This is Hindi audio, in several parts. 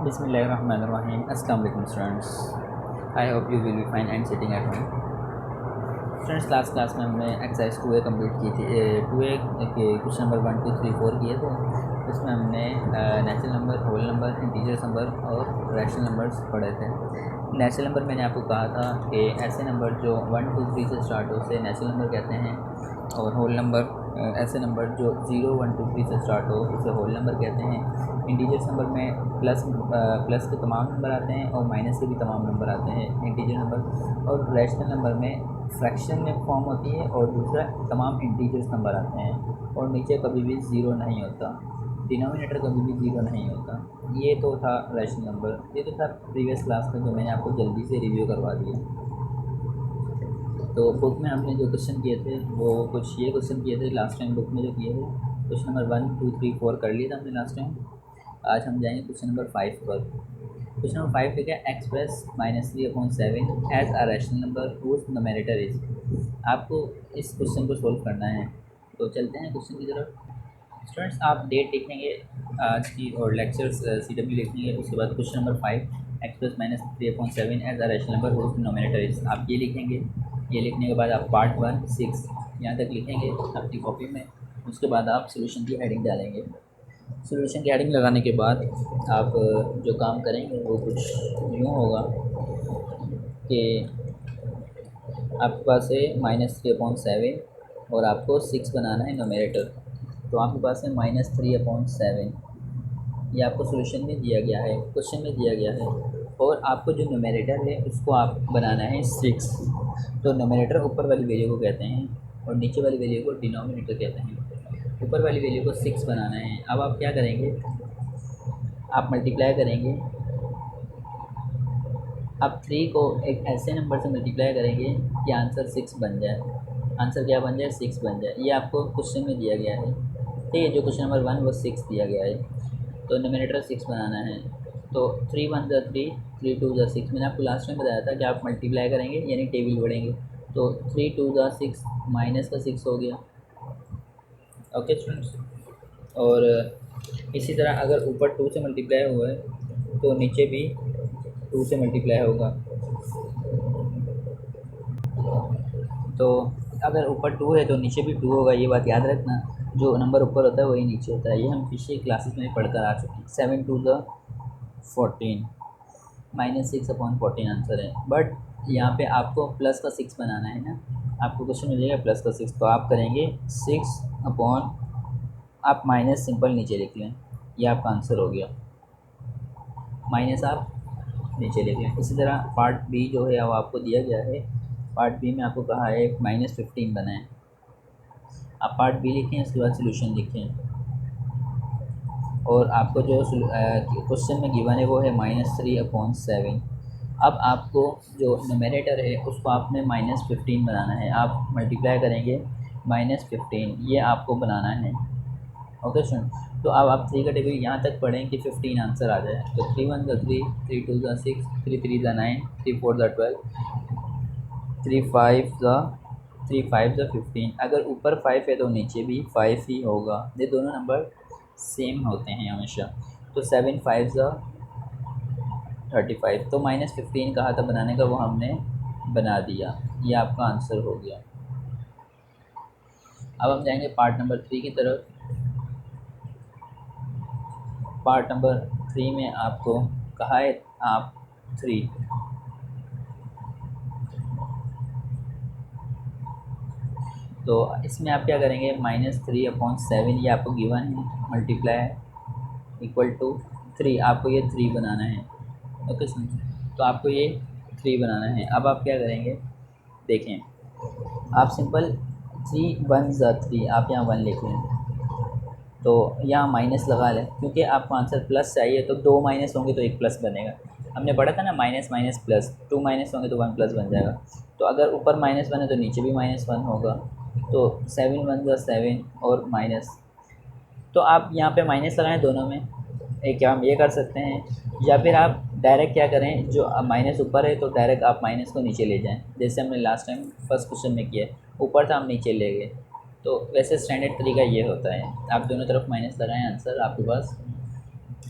Bismillahirrahmanirrahim. Assalamu alaikum students. I hope you will be fine and sitting at home. Students class में हमने एक्सरसाइज 2A कंप्लीट की थी। 2A के क्वेश्चन नंबर 1 2 3 4 किए थे। इसमें हमने natural number, whole number, integers number और रैशनल नंबर्स पढ़े थे। नेचुरल नंबर मैंने आपको कहा था कि ऐसे नंबर जो 1 2 3 से स्टार्ट हो उसे नेचुरल नंबर कहते हैं, और होल नंबर ऐसे नंबर जो 0 1 2 3 से स्टार्ट हो उसे होल नंबर कहते हैं। इंटीजर्स नंबर में प्लस के तमाम नंबर आते हैं और माइनस के भी तमाम नंबर आते हैं इंटीजर नंबर। और रैशनल नंबर में फ्रैक्शन में फॉर्म होती है और दूसरा तमाम इंटीजर्स नंबर आते हैं और नीचे कभी भी ज़ीरो नहीं होता, डिनोमिनेटर कभी भी ज़ीरो नहीं होता। ये तो था रैशनल नंबर। ये तो था प्रीवियस क्लास में जो मैंने आपको जल्दी से रिव्यू करवा दिया। तो बुक में हमने जो क्वेश्चन किए थे वो कुछ ये क्वेश्चन किए थे लास्ट टाइम बुक में जो किए थे। क्वेश्चन नंबर 1 2 3 4 कर लिया था हमने लास्ट टाइम। आज हम जाएंगे क्वेश्चन नंबर 5 पर। क्वेश्चन नंबर 5 लिखा है express -3/7 as a rational number whose numerator is. आपको इस क्वेश्चन को सोल्व करना है, तो चलते हैं क्वेश्चन की तरफ। स्टूडेंट्स आप डेट लिखेंगे आज की और लेक्चर्स CW लिखेंगे। उसके बाद question number 5 express -3/7 as a rational number whose numerator is, आप ये लिखेंगे। ये लिखने के बाद आप पार्ट 1 6 यहाँ तक लिखेंगे अपनी कॉपी में। उसके बाद आप सोल्यूशन की हेडिंग डालेंगे। सोल्यूशन की हेडिंग लगाने के बाद आप जो काम करेंगे वो कुछ यूँ होगा कि आपके पास है -3/7 और आपको 6 बनाना है न्यूमरेटर। तो आपके पास है -3/7, ये आपको सोल्यूशन में दिया गया है, क्वेश्चन में दिया गया है। और आपको जो न्यूमरेटर है उसको आप बनाना है 6। तो न्यूमरेटर ऊपर वाली वैल्यू को कहते हैं और नीचे वाली वैल्यू को डिनोमिनेटर कहते हैं। ऊपर वाली वैल्यू को 6 बनाना है। अब आप क्या करेंगे, आप मल्टीप्लाई करेंगे। आप 3 को एक ऐसे नंबर से मल्टीप्लाई करेंगे कि आंसर 6 बन जाए। आंसर क्या बन जाए? 6 बन जाए। ये आपको क्वेश्चन में दिया गया है। ठीक है, जो क्वेश्चन नंबर 1 वो 6 दिया गया है, तो न्यूमरेटर 6 बनाना है। तो 3 1 ज़ा 3, 3 2 ज़ा 6। मैंने आपको लास्ट में बताया था कि आप मल्टीप्लाई करेंगे यानी टेबल बढ़ेंगे। तो 3 2 ज़ा 6 माइनस का 6 हो गया। ओके स्टूडेंट्स, और इसी तरह अगर ऊपर 2 से मल्टीप्लाई हुआ है तो नीचे भी 2 से मल्टीप्लाई होगा। तो अगर ऊपर 2 है तो नीचे भी 2 होगा, ये बात याद रखना। जो नंबर ऊपर होता है वही नीचे होता है। ये हम पिछले क्लासेस में पढ़कर आ चुके हैं। 7 2 ज़ा 14 -6/14 आंसर है। बट यहाँ पे आपको प्लस का 6 बनाना है ना। आपको क्वेश्चन मिलेगा प्लस का 6, तो आप करेंगे 6 अपॉन, आप माइनस सिंपल नीचे लिख लें, ये आपका आंसर हो गया। माइनस आप नीचे लिख लें। इसी तरह पार्ट बी जो है वो आपको दिया गया है। पार्ट बी में आपको कहा है -15 बनाएं। आप पार्ट बी लिखें, उसके बाद सोल्यूशन लिखें। और आपको जो क्वेश्चन में गिवन है वो है -3/7। अब आपको जो न्यूमरेटर है उसको आपने -15 बनाना है। आप मल्टीप्लाई करेंगे -15, ये आपको बनाना है। ओके सुन, तो अब आप 3 का टेबल यहाँ तक पढ़ें कि 15 आंसर आ जाए। तो 3 1 ज़ा 3, 3 2 ज़ा 6, 3 3 ज़ा 9, 3 4 ज़ा 12, 3 5 ज़ा 15। अगर ऊपर 5 है तो नीचे भी 5 ही होगा। ये दोनों नंबर सेम होते हैं हमेशा। तो 7 5 ज़ा 35। तो -15 कहा था बनाने का, वो हमने बना दिया। ये आपका आंसर हो गया। अब हम जाएंगे पार्ट नंबर 3 की तरफ। पार्ट नंबर 3 में आपको कहा है आप 3, तो इसमें आप क्या करेंगे, -3/7 ये आपको गिवन है, मल्टीप्लाई इक्वल टू 3। आपको ये 3 बनाना है। ओके समझे, तो आपको ये 3 बनाना है। अब आप क्या करेंगे, देखें, आप सिंपल 3 1 ज़ा 3, आप यहाँ 1 लिख लें। तो यहाँ माइनस लगा लें, क्योंकि आपको आंसर प्लस चाहिए। तो 2 माइनस होंगे तो 1 प्लस बनेगा। हमने पढ़ा था ना, माइनस माइनस प्लस, 2 माइनस होंगे तो 1 प्लस बन जाएगा। तो अगर ऊपर -1 है तो नीचे भी -1 होगा। तो 7 1 ज़ा 7 और माइनस, तो आप यहाँ पे माइनस लगाएं दोनों में। एक हम ये कर सकते हैं, या फिर आप डायरेक्ट क्या करें, जो माइनस ऊपर है तो डायरेक्ट आप माइनस को नीचे ले जाएं, जैसे हमने लास्ट टाइम फर्स्ट क्वेश्चन में किया। ऊपर था हम नीचे ले गए। तो वैसे स्टैंडर्ड तरीका ये होता है, आप दोनों तरफ माइनस लगाएं, आंसर आपके पास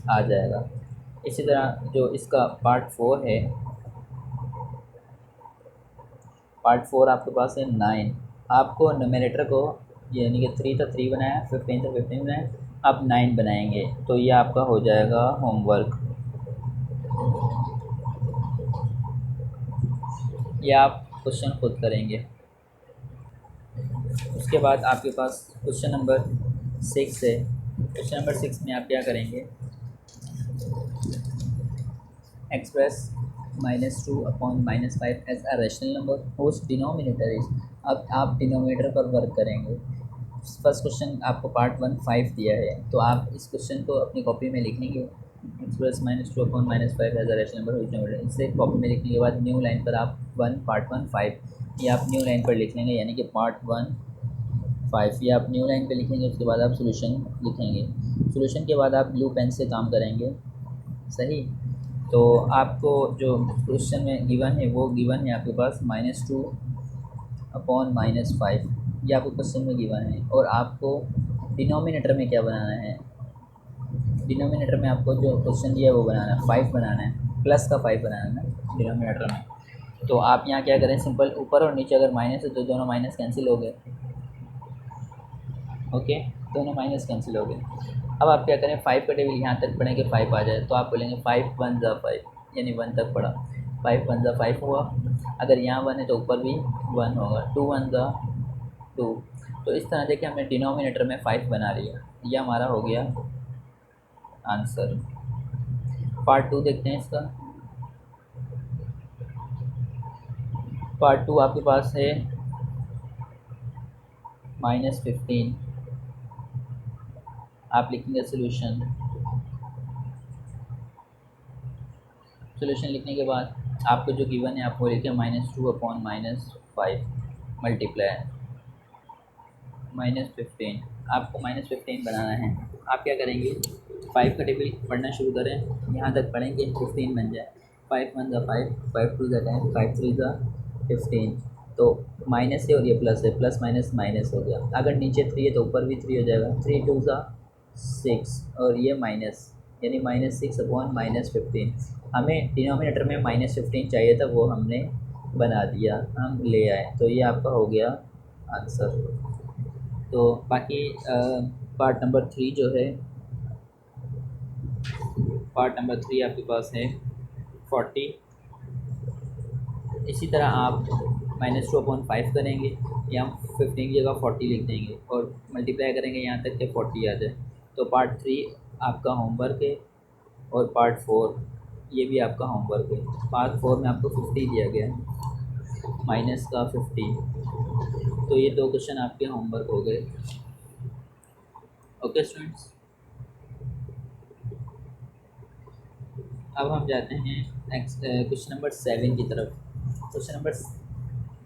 आ जाएगा। इसी तरह जो इसका पार्ट 4 है, पार्ट 4 आपके पास है 9। आपको नोमिनेटर को यानी कि 3 था 3 बनाया, 15 था 15 बनाया, आप 9 बनाएंगे। तो ये आपका हो जाएगा होमवर्क। ये आप क्वेश्चन खुद करेंगे। उसके बाद आपके पास क्वेश्चन नंबर 6 है। क्वेश्चन नंबर 6 में आप क्या करेंगे, express -2/-5 as a rational number whose denominator is. अब आप डिनोमिनेटर पर वर्क करेंगे। फर्स्ट क्वेश्चन आपको पार्ट 1 5 दिया है, तो आप इस क्वेश्चन को अपनी कॉपी में लिखेंगे, express -2/-5 as a rational number whose denominator. इसे कॉपी में लिखने के बाद न्यू लाइन पर आप पार्ट 1 5 ये आप न्यू लाइन पर लिख लेंगे, यानी कि पार्ट 1 5 ये आप न्यू लाइन पर लिखेंगे। उसके बाद आप सोल्यूशन लिखेंगे। सोल्यूशन के बाद आप ब्लू पेन से काम करेंगे, सही। तो आपको जो क्वेश्चन में गिवन है वो गिवन है आपके पास -2/-5, ये आपको क्वेश्चन में गिवन है। और आपको डिनोमिनेटर में क्या बनाना है, डिनोमिनेटर में आपको जो क्वेश्चन दिया है वो बनाना है, 5 बनाना है, प्लस का 5 बनाना है डिनोमिनेटर में। तो आप यहाँ क्या करें, सिंपल ऊपर और नीचे अगर माइनस है तो दोनों माइनस कैंसिल हो गए, ओके, दोनों माइनस कैंसिल हो गए। अब आप क्या करें, 5 का टेबल यहाँ तक पढ़ेंगे 5 आ जाए, तो आप बोलेंगे 5 1 ज़ा 5, यानी 1 तक पढ़ा, 5 1 ज़ा 5 हुआ। अगर यहाँ 1 है तो ऊपर भी 1 होगा, 2 1 ज़ा 2। तो इस तरह देखिए हमने डिनोमिनेटर में 5 बना लिया, यह हमारा हो गया आंसर। पार्ट 2 देखते हैं इसका। पार्ट 2 आपके पास है -15। आप लिखेंगे सोल्यूशन। सोल्यूशन लिखने के बाद आपको जो गिवन है आप वो लिखें -2/-5 मल्टीप्लाई -15। आपको -15 बनाना है। आप क्या करेंगे, 5 का टेबल पढ़ना शुरू करें, यहाँ तक पढ़ेंगे 15 बन जाए। 5 1 ज़ा 5, 5 2 ज़ा 10, 5 3 ज़ा 15। तो माइनस है और ये प्लस है, प्लस माइनस माइनस हो गया। अगर नीचे 3 है तो ऊपर भी 3 हो जाएगा, 3 2 ज़ा 6 और ये माइनस, यानी -6/-15। हमें डिनोमिनेटर में -15 चाहिए था, वो हमने बना दिया, हम ले आए, तो ये आपका हो गया आंसर। तो बाकी पार्ट नंबर 3 जो है, पार्ट नंबर 3 आपके पास है 40। इसी तरह आप -2/5 करेंगे, या 15 की जगह 40 लिख देंगे और मल्टीप्लाई करेंगे यहाँ तक कि 40 आ जाए। तो पार्ट 3 आपका होमवर्क है, और पार्ट 4 ये भी आपका होमवर्क है। पार्ट 4 में आपको 50 दिया गया है, माइनस का 50। तो ये 2 क्वेश्चन आपके होमवर्क हो गए। ओके स्टूडेंट्स, अब हम जाते हैं क्वेश्चन नंबर 7 की तरफ। क्वेश्चन नंबर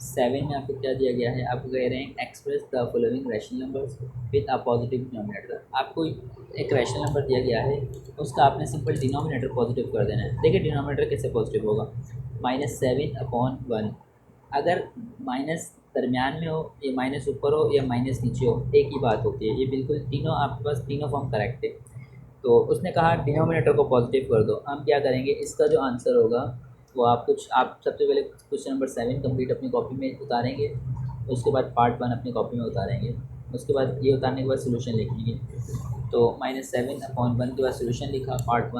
7 में आपको क्या दिया गया है, आपको कह रहे हैं express the following rational numbers with a positive denominator. आपको एक रैशनल नंबर दिया गया है, उसका आपने सिंपल डिनोमिनेटर पॉजिटिव कर देना है। देखिए डिनोमिनेटर कैसे पॉजिटिव होगा, -7/1। अगर माइनस दरमियान में हो, या माइनस ऊपर हो, या माइनस नीचे हो, एक ही बात होती है। ये बिल्कुल तीनों आपके पास तीनों फॉर्म करेक्ट है। तो उसने कहा डिनोमिनेटर को पॉजिटिव कर दो। हम क्या करेंगे, इसका जो आंसर होगा वो आप सबसे पहले क्वेश्चन नंबर 7 कंप्लीट अपनी कॉपी में उतारेंगे, उसके बाद पार्ट 1 अपनी कॉपी में उतारेंगे, उसके बाद ये उतारने के बाद सोल्यूशन लिखेंगे। तो -7/1 के बाद सोल्यूशन लिखा पार्ट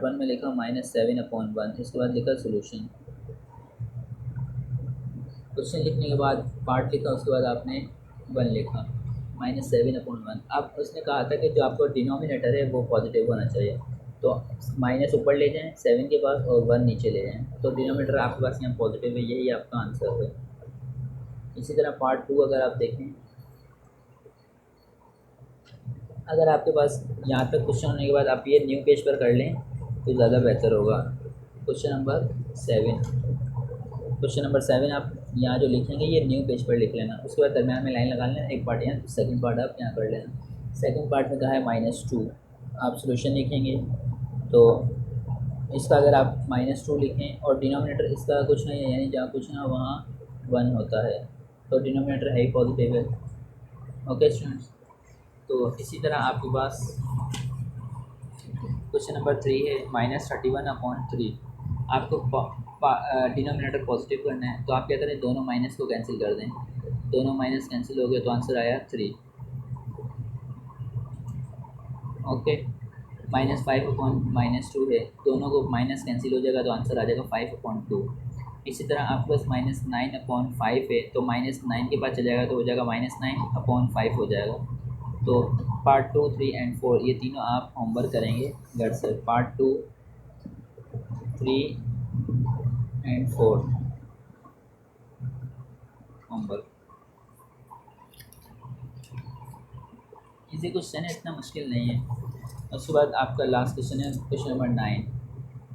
वन में लिखा -7/1, इसके बाद लिखा सोल्यूशन। क्वेश्चन लिखने के बाद पार्ट लिखा, उसके बाद आपने 1 लिखा, -7/1। अब उसने कहा था कि जो आपको डिनोमिनेटर है वो पॉजिटिव होना चाहिए, तो माइनस ऊपर ले जाएं 7 के पास और 1 नीचे ले जाएं, तो डिनोमिनेटर आपके पास यहाँ पॉजिटिव है, यही आपका आंसर है। इसी तरह पार्ट 2 अगर आप देखें, अगर आपके पास यहाँ तक क्वेश्चन होने के बाद आप ये न्यू पेज पर कर लें तो ज़्यादा बेहतर होगा। क्वेश्चन नंबर 7 आप यहाँ जो लिखेंगे ये न्यू पेज पर लिख लेना, उसके बाद दरम्यान में लाइन लगा लेना, एक पार्ट यहाँ, सेकंड पार्ट आप यहाँ कर लेना। सेकंड पार्ट में कहा है -2, आप सोल्यूशन लिखेंगे। तो इसका अगर आप -2 लिखें और डिनोमिनेटर इसका कुछ नहीं है, यानी जहाँ कुछ ना वहाँ 1 होता है, तो डिनोमिनेटर है ही पॉजिटिव है। ओके स्टूडेंट्स, तो इसी तरह आपके पास क्वेश्चन नंबर 3 है -31/3। आपको डिनोमिनेटर पॉजिटिव करना है, तो आप क्या करें, दोनों माइनस को कैंसिल कर दें। दोनों माइनस कैंसिल हो गए तो आंसर आया 3। ओके, -5/-2 है, दोनों को माइनस कैंसिल हो जाएगा तो आंसर आ जाएगा 5/2। इसी तरह आपके पास -9/5 है, तो -9 के पास चल जाएगा तो हो जाएगा -9/5 हो जाएगा। तो पार्ट 2, 3 एंड 4 ये तीनों आप होमवर्क करेंगे घर से। Part 2, 3 and 4 homework. Easy question है, इतना मुश्किल नहीं है। उसके बाद आपका लास्ट क्वेश्चन है क्वेश्चन नंबर 9।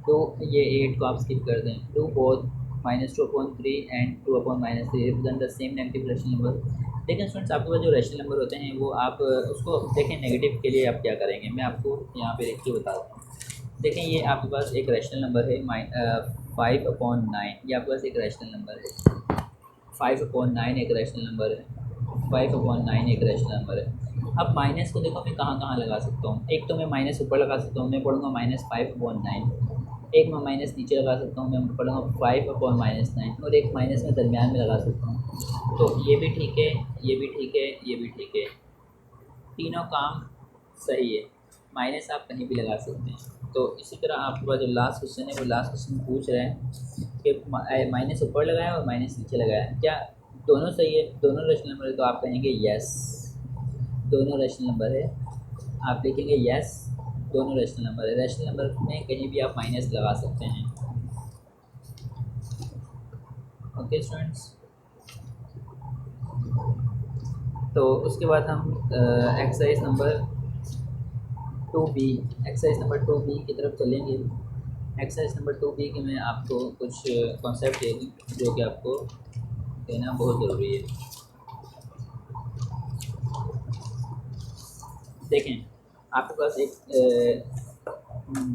तो ये 8 को आप स्किप कर दें। To both -2/3 and 2/-3 represent the same negative rational number. देखिए स्टूडेंट्स, आपके पास जो रैशनल नंबर होते हैं वो आप उसको देखें, नेगेटिव के लिए आप क्या करेंगे, मैं आपको यहाँ पे लिख के बताता हूँ। देखें, ये आपके पास एक रैशनल नंबर है 5/9। ये आपके पास एक रैशनल नंबर है 5/9, एक रैशनल नंबर है 5/9, एक रैशनल नंबर है। अब माइनस को देखो मैं कहाँ कहाँ लगा सकता हूँ। एक तो मैं माइनस ऊपर लगा सकता हूँ, मैं पढ़ूँगा -5/9। एक मैं माइनस नीचे लगा सकता हूँ, मैं पढ़ूँगा 5/-9। और एक माइनस में दरमियान में लगा सकता हूँ। तो ये भी ठीक है, ये भी ठीक है, ये भी ठीक है, तीनों काम सही है। माइनस आप कहीं भी लगा सकते हैं। तो इसी तरह आपके पास जो लास्ट क्वेश्चन है वो लास्ट क्वेश्चन पूछ रहे हैं कि माइनस ऊपर लगाया और माइनस नीचे लगाया, क्या दोनों सही है, दोनों रेशनल नंबर है? तो आप कहेंगे यस, दोनों रेशनल नंबर है। आप लिखेंगे यस, दोनों रेशनल नंबर है। रेशनल नंबर में कहीं भी आप माइनस लगा सकते हैं। ओके स्टूडेंट्स, तो उसके बाद हम exercise number 2B, exercise number 2B की तरफ चलेंगे। एक्सरसाइज नंबर 2B के मैं आपको कुछ कॉन्सेप्ट दे दूँ जो कि आपको देना बहुत ज़रूरी है। देखें, आपके पास एक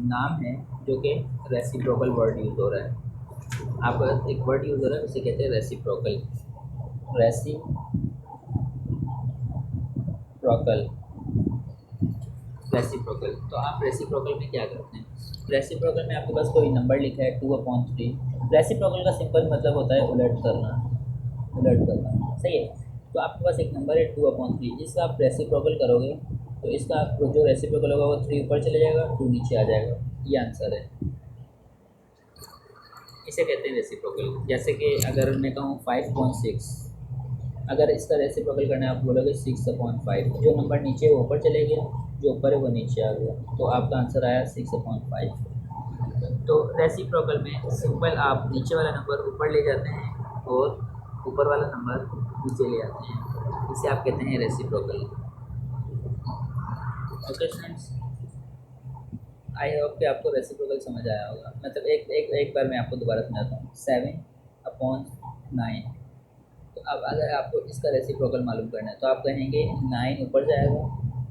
नाम है जो कि रेसिप्रोकल वर्ड यूज़ हो रहा है। आपके पास एक वर्ड यूज़ हो रहा है उसे कहते हैं रेसिप्रोकल। Reciprocal, reciprocal. तो आप रेसिप्रोकल में क्या करते हैं? रेसिप्रोकल में आपके पास कोई नंबर लिखा है 2/3। रेसिप्रोकल का सिंपल मतलब होता है उलट करना, उलट करना, सही है। तो आपके पास एक नंबर है 2/3, जिसका आप रेसिप्रोकल करोगे तो इसका जो रेसिप्रोकल होगा वो 3 ऊपर चले जाएगा, 2 नीचे आ जाएगा। ये आंसर है, इसे कहते हैं रेसिप्रोकल। जैसे कि अगर मैं कहूँ 5/6, अगर इसका रेसिप्रोकल करना है आप बोलोगे 6/5। जो नंबर नीचे वो ऊपर चले गया, जो ऊपर है वो नीचे आ गया, तो आपका आंसर आया 6/5। तो रेसिप्रोकल में सिंपल आप नीचे वाला नंबर ऊपर ले जाते हैं और ऊपर वाला नंबर नीचे ले आते हैं, इसे आप कहते हैं reciprocal. Okay students, I hope कि आपको रेसिप्रोकल समझ आया होगा। मतलब एक बार मैं आपको दोबारा समझाता हूँ। 7/9। तो अब अगर आपको इसका रेसिप्रोकल मालूम करना है तो आप कहेंगे 9 ऊपर जाएगा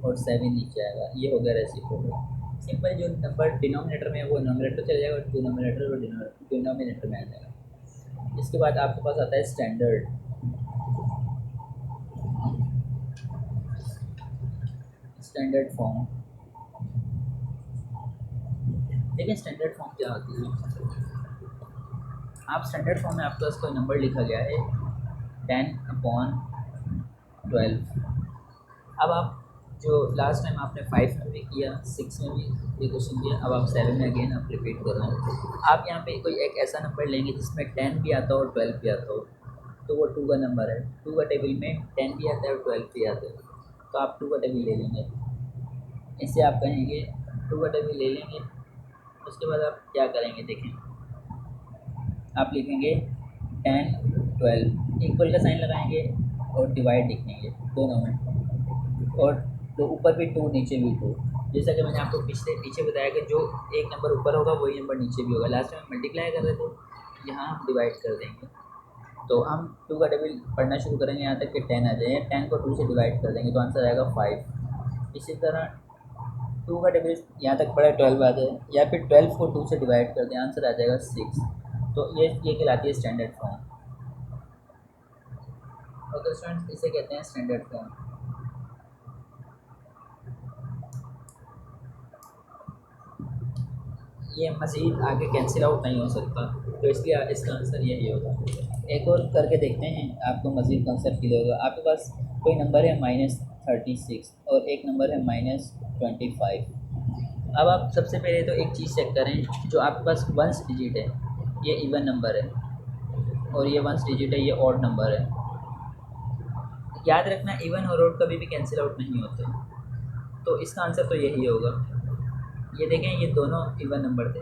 और 7 नीचे आएगा, ये हो गया रेसिप्रोकल। सिंपल, जो नंबर डिनोमिनेटर में है वो नोमिनेटर चले जाएगा और डिनोमिनेटर और डिनोमिनेटर में आ जाएगा। इसके बाद आपके पास आता है स्टैंडर्ड। स्टैंडर्ड फॉर्म, देखिए स्टैंडर्ड फॉर्म क्या होती है। आप स्टैंडर्ड फॉर्म में आपके पास कोई नंबर लिखा गया है 10/12। अब आप जो लास्ट टाइम आपने 5 में भी किया, 6 में भी ये क्वेश्चन किया, अब आप 7 में अगेन आप रिपीट कर रहे हैं। आप यहाँ पे कोई एक ऐसा नंबर लेंगे जिसमें 10 भी आता हो और 12 भी आता हो, तो वो 2 का नंबर है। 2 का टेबल में 10 भी आता है और 12 भी आता है, तो आप 2 का टेबल ले लेंगे। इसे आप कहेंगे 2 का टेबल ले लेंगे। उसके बाद आप क्या करेंगे, देखें, आप लिखेंगे 10/12, इक्वल का साइन लगाएंगे और डिवाइड लिखेंगे दोनों में, और तो ऊपर भी 2 नीचे भी 2। जैसा कि मैंने आपको पीछे बताया कि जो एक नंबर ऊपर होगा वही नंबर नीचे भी होगा। लास्ट में मल्टीप्लाई कर रहे थे, यहाँ हम डिवाइड कर देंगे। तो हम 2 का टेबल पढ़ना शुरू करेंगे यहाँ तक कि 10 आ जाए। 10 को 2 से डिवाइड कर देंगे तो आंसर आएगा 5। इसी तरह 2 का टेबल यहाँ तक पढ़ा 12 आ जाए, या फिर 12 को 2 से डिवाइड कर दें, आंसर आ जाएगा 6। तो ये कहलाती है स्टैंडर्ड फॉर्म। ओके स्टूडेंट्स, इसे कहते हैं स्टैंडर्ड फॉर्म। ये मज़ीद आगे कैंसिल आउट नहीं हो सकता, तो इसलिए इसका आंसर यही होगा। एक और करके देखते हैं, आपको मज़ीद कॉन्सेप्ट क्लियर होगा। आपके पास कोई नंबर है -36 और एक नंबर है -25। अब आप सबसे पहले तो एक चीज़ चेक करें, जो आपके पास वंस डिजिट है ये इवन नंबर है, और ये वंस डिजिट है ये ऑड नंबर है। याद रखना इवन और ऑड कभी भी कैंसिल आउट नहीं होते, तो इसका आंसर तो यही होगा। ये देखें, ये दोनों इवन नंबर थे,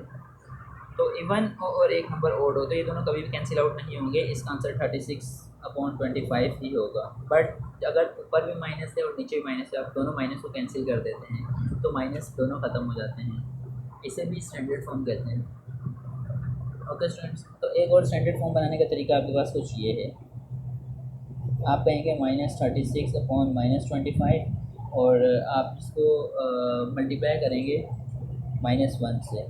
तो इवन और एक नंबर ओड हो तो ये दोनों कभी भी कैंसिल आउट नहीं होंगे। इसका आंसर 36/25 ही होगा। बट अगर ऊपर भी माइनस है और नीचे भी माइनस है, आप दोनों माइनस को कैंसिल कर देते हैं तो माइनस दोनों ख़त्म हो जाते हैं। इसे भी स्टैंडर्ड फॉर्म कहते हैं। ओके स्टूडेंट्स, तो एक और स्टैंडर्ड फॉर्म बनाने का तरीका आपके पास कुछ ये है। आप कहेंगे -36/-25 और आप इसको मल्टीप्लाई करेंगे -1 से,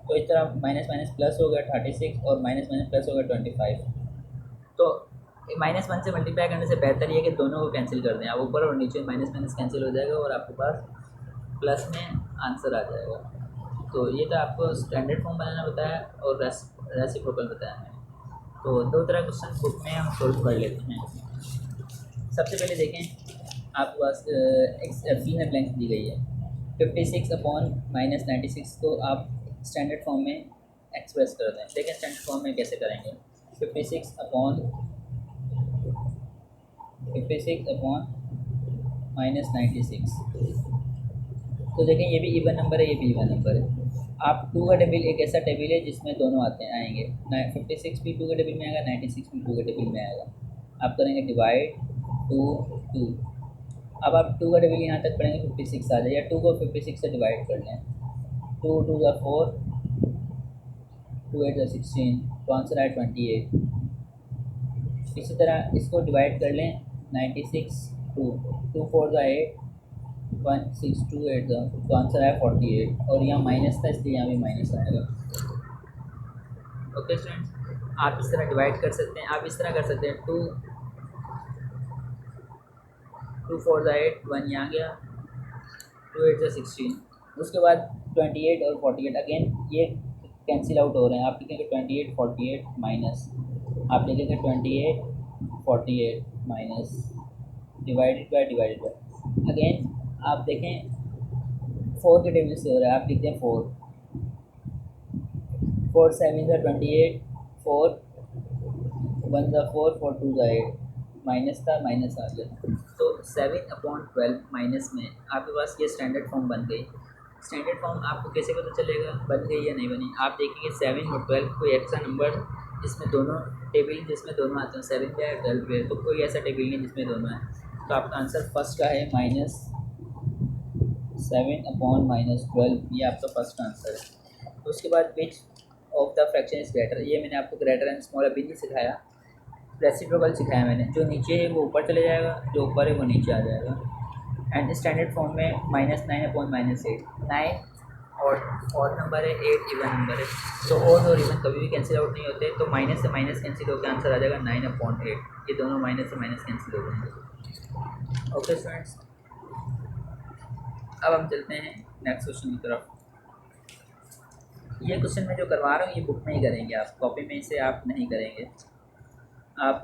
तो इस तरह माइनस माइनस प्लस हो गया 36 और माइनस माइनस प्लस हो गया 25। तो -1 से मल्टीप्लाई करने से बेहतर ये है कि दोनों को कैंसिल कर दें। आप ऊपर और नीचे माइनस माइनस कैंसिल हो जाएगा और आपके पास प्लस में आंसर आ जाएगा। तो ये तो आपको स्टैंडर्ड फॉर्म बनाना बताया और रेसिप्रोकल बताया है। तो दो तरह क्वेश्चन बुक में हम सोल्व कर लेते हैं। सबसे पहले देखें, आपके पास एक फीमेल ब्लैंक दी गई है। 56/-96 को आप स्टैंडर्ड फॉर्म में एक्सप्रेस कर दें। लेकिन स्टैंडर्ड फॉर्म में कैसे करेंगे? 56/-96। तो देखें, ये भी इवन नंबर है, ये भी इवन नंबर है। आप 2 का टेबल एक ऐसा टेबल है जिसमें दोनों आएंगे। 56 भी 2 के टेबल में आएगा, 96 भी 2 के टेबल में आएगा। आप करेंगे डिवाइड 2 2। अब आप 2 का टेबल यहाँ तक पढ़ेंगे 56 आ जाए, या 2 को 56 से डिवाइड कर लें। 2 2 ज़ा 4, 2 8 ज़ा 16, तो आंसर आए 28। इसी तरह इसको डिवाइड कर लें 96 2 2 4 ज़ा 8, 1 6 2 8 ज़ा, तो आंसर आया 48। और यहाँ माइनस था इसलिए यहाँ भी माइनस आएगा। ओके स्टूडेंट्स, आप इस तरह डिवाइड कर सकते हैं। आप इस तरह कर सकते हैं 2 4 ज़ा 8, 1 यहाँ गया, 2 8 ज़ा 16। उसके बाद 28 और 48 अगेन ये कैंसिल आउट हो रहे हैं। आप लिखेंगे 28 48 माइनस, आप लिखेंगे 28 48 माइनस, डिवाइडेड बाय अगेन आप देखें 4 के टेबल से हो रहा है। आप लिखते हैं 4 7 ज़ा 28, 4 1 ज़ा 4, 4 2 ज़ा 8, माइनस था माइनस आ गया। तो 7/12 माइनस में आपके पास ये स्टैंडर्ड फॉर्म बन गई। स्टैंडर्ड फॉर्म आपको कैसे पता चलेगा बन गई या नहीं बनी? आप देखेंगे 7 और 12 कोई ऐसा नंबर जिसमें दोनों टेबल जिसमें दोनों आते हैं, 7 पे या 12 पे, तो कोई ऐसा टेबल नहीं जिसमें दोनों है। तो आपका आंसर फर्स्ट का है -7/-12, ये आपका फर्स्ट आंसर है। तो उसके बाद which of the fraction is greater, ये मैंने आपको ग्रेटर एंड स्मॉल अभी नहीं सिखाया, रेसिप्रोकल सिखाया मैंने। जो नीचे है वो ऊपर चले जाएगा, जो ऊपर है वो नीचे आ जाएगा। एंड स्टैंडर्ड फॉर्म में -9/-8, 9 और नंबर है, 8 इवन नंबर है। तो ऑड और इवन कभी भी कैंसिल आउट नहीं होते, तो माइनस से माइनस कैंसिल होकर आंसर आ जाएगा 9/8। ये दोनों माइनस से माइनस कैंसिल हो जाएंगे। ओके स्टूडेंट्स, अब हम चलते हैं नेक्स्ट क्वेश्चन की तरफ। ये क्वेश्चन मैं जो करवा रहा हूँ ये बुक में ही करेंगे, आप कॉपी में इसे आप नहीं करेंगे। आप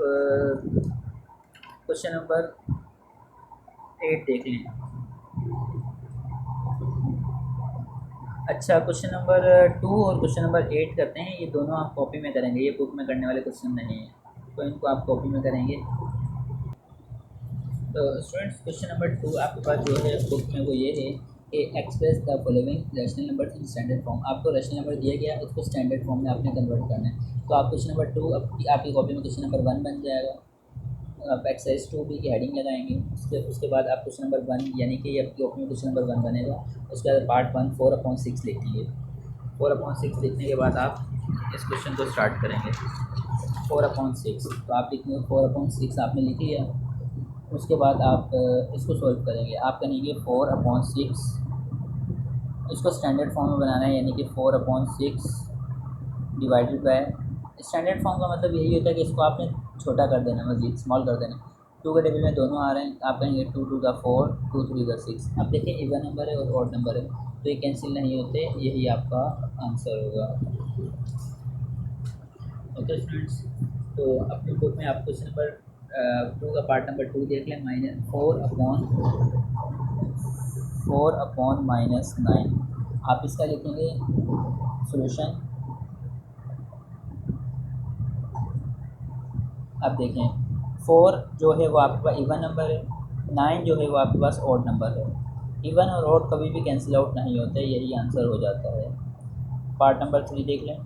क्वेश्चन नंबर 8 देख लें। अच्छा, क्वेश्चन नंबर 2 और क्वेश्चन नंबर 8 करते हैं। ये दोनों आप कॉपी में करेंगे, ये बुक में करने वाले क्वेश्चन नहीं है, तो इनको आप कॉपी में करेंगे। तो स्टूडेंट्स, क्वेश्चन नंबर 2 आपके पास जो है बुक में वो ये है कि express the following rational number in standard form. आपको रैशनल नंबर दिया गया है, उसको स्टैंडर्ड फॉर्म में आपने कन्वर्ट करना है। तो आप क्वेश्चन नंबर 2 आपकी कॉपी में क्वेश्चन नंबर 1 बन जाएगा। आप एक्सरसाइज 2 की हेडिंग लगाएंगे। उसके बाद आप क्वेश्चन नंबर 1 यानी कि आपकी कॉपी में क्वेश्चन नंबर 1 बनेगा। उसके बाद पार्ट 1 4/6 लिखेंगे। 4/6 लिखने के बाद आप इस क्वेश्चन को स्टार्ट करेंगे। 4/6, तो आप लिखेंगे 4/6 आपने लिख लिया। उसके बाद आप इसको सॉल्व करेंगे। आप करेंगे 4/6, इसको स्टैंडर्ड फॉर्म में बनाना है, यानी कि 4/6 डिवाइडेड बाय। स्टैंडर्ड फॉर्म का मतलब यही होता है कि इसको आपने छोटा कर देना, मज़ीद स्मॉल कर देना। 2 के टेबल में दोनों आ रहे हैं, आप कहेंगे 2 2 ज़ा 4, 2 3 ज़ा 6। अब देखिए इवन नंबर है और ऑड नंबर है, तो ये कैंसिल नहीं होते, यही आपका आंसर होगा। ओके स्टूडेंट्स, तो अपनी बुक में आप क्वेश्चन नंबर 2 का पार्ट नंबर 2 देख लें। -4/-9 आप इसका लिखेंगे सॉल्यूशन। अब देखें 4 जो है वो आपके पास इवन नंबर है, 9 जो है वो आपके पास ऑड नंबर है। इवन और ऑड कभी भी कैंसिल आउट नहीं होते, यही आंसर हो जाता है। पार्ट नंबर 3 देख लें।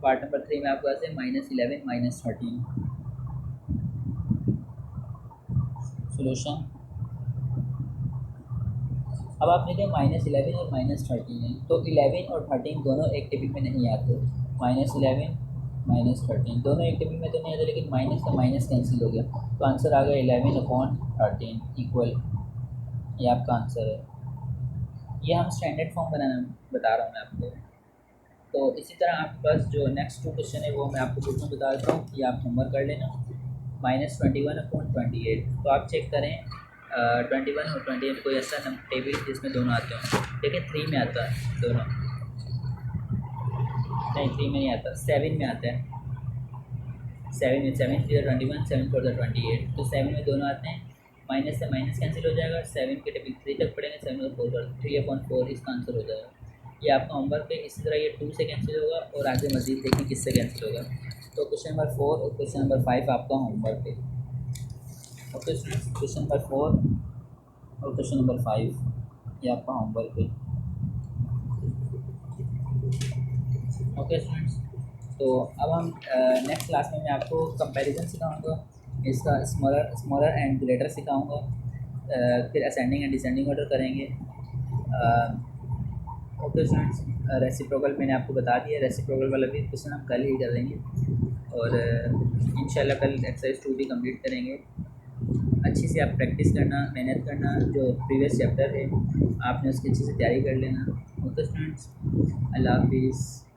पार्ट नंबर 3 में आपके पास है -11 -13 सॉल्यूशन। अब आप देखें -11 और -13 है, तो 11 और 13 दोनों एक टेबल में नहीं आते। -11 -13 दोनों एक टेबल में तो नहीं आते, लेकिन माइनस का माइनस कैंसिल हो गया, तो आंसर आ गया 11/13 इक्वल, ये आपका आंसर है। ये हम स्टैंडर्ड फॉर्म बनाना बता रहा हूँ मैं आपको। तो इसी तरह आपके पास जो नेक्स्ट 2 क्वेश्चन है वो मैं आपको बुक में बता देता हूँ, ये आप होमवर्क कर लेना। -21/28, तो आप चेक करें 21 और 28 कोई ऐसा टेबल जिसमें दोनों आते हों। देखिए 3 में आता है दोनों, नहीं 3 में नहीं आता, 7 में आता है। 7 में 7 3 21, 7 4 28, तो 7 में दोनों आते हैं। माइनस से माइनस कैंसिल हो जाएगा, 7 के टेबल 3 तक पड़ेंगे, 7 और 4 पर 3/4 इसका आंसर हो जाएगा। ये आपका होमवर्क है। इसी तरह ये 2 से कैंसिल होगा और आगे मजीद देखें किससे कैंसिल होगा। तो क्वेश्चन नंबर 4 और क्वेश्चन नंबर 5 आपका होमवर्क है। ओके स्टूडेंट्स, क्वेश्चन नंबर 4 और क्वेश्चन नंबर 5 ये आपका होमवर्क है। ओके स्टूडेंट्स, तो अब हम नेक्स्ट क्लास में मैं आपको कंपैरिजन सिखाऊंगा, इसका स्मॉलर एंड ग्रेटर सिखाऊंगा, फिर असेंडिंग एंड डिसेंडिंग ऑर्डर करेंगे। ओके स्टूडेंट्स, रेसिप्रोकल मैंने आपको बता दिया, रेसिप्रोकल वाला भी क्वेश्चन हम कल ही करेंगे और इंशाल्लाह कल एक्सरसाइज 2 भी कंप्लीट करेंगे। अच्छी से आप प्रैक्टिस करना, मेहनत करना, जो प्रीवियस चैप्टर है आपने उसकी अच्छे से तैयारी कर लेना। ओके स्टूडेंट्स, अल्लाह हाफिज़।